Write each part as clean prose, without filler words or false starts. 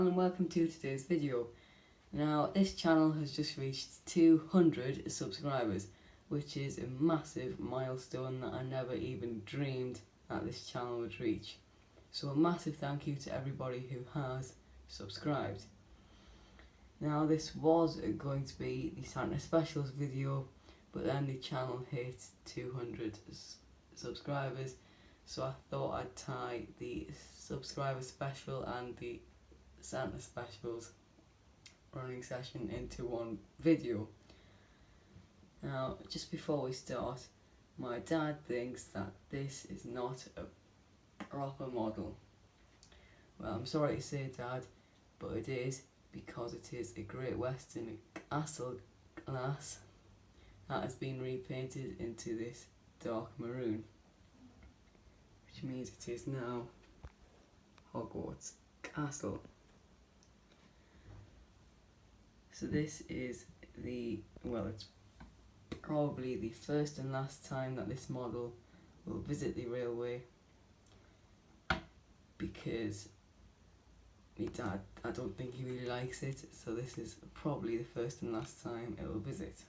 And welcome to today's video. Now this channel has just reached 200 subscribers, which is a massive milestone that I never even dreamed that this channel would reach. So a massive thank you to everybody who has subscribed. Now this was going to be the Santa Specials video, but then the channel hit 200 subscribers, so I thought I'd tie the subscriber special and the Santa Specials running session into one video. Now just before we start, my dad thinks that this is not a proper model. Well, I'm sorry to say, Dad, but it is, because it is a Great Western castle glass that has been repainted into this dark maroon, which means it is now Hogwarts Castle. So this is it's probably the first and last time that this model will visit the railway, because my dad, I don't think he really likes it, so this is probably the first and last time it will visit.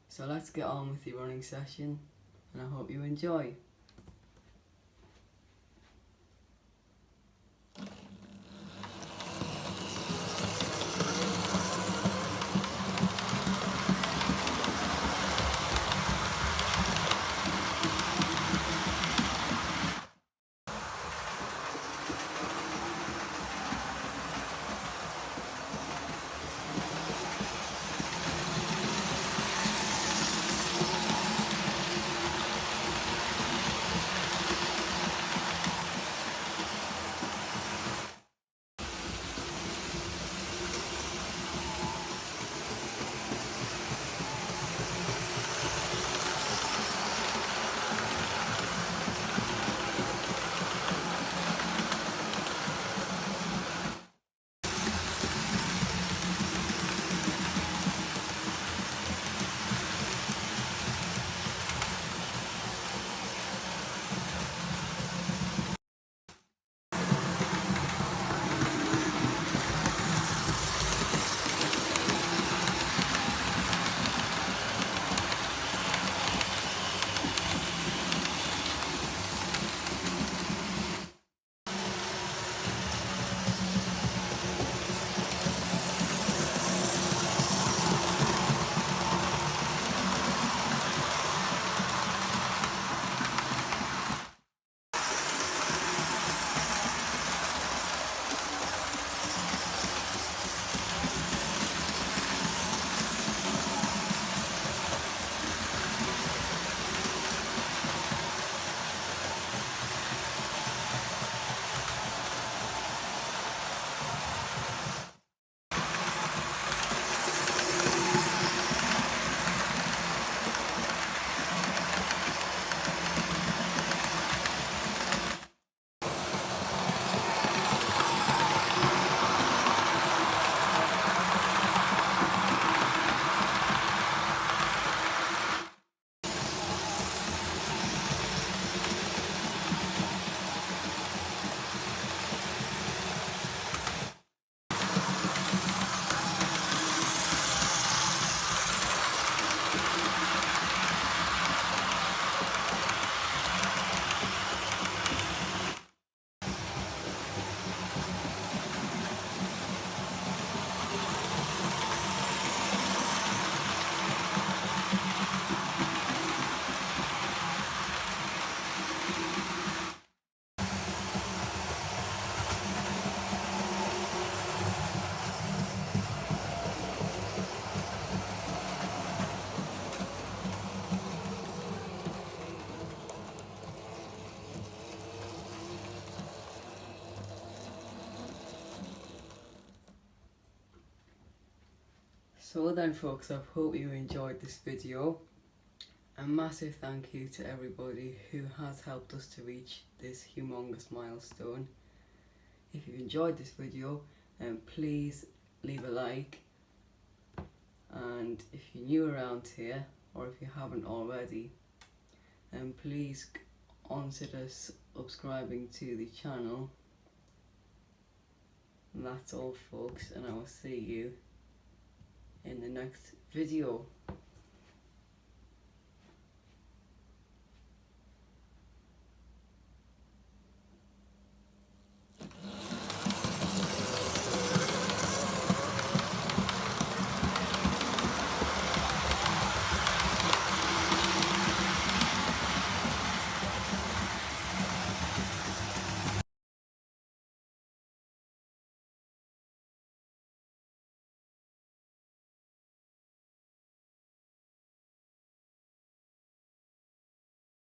So let's get on with the running session, and I hope you enjoy. So then folks, I hope you enjoyed this video. A massive thank you to everybody who has helped us to reach this humongous milestone. If you enjoyed this video, please leave a like, and if you're new around here, or if you haven't already, please consider subscribing to the channel. that's all, folks, and I will see you in the next video.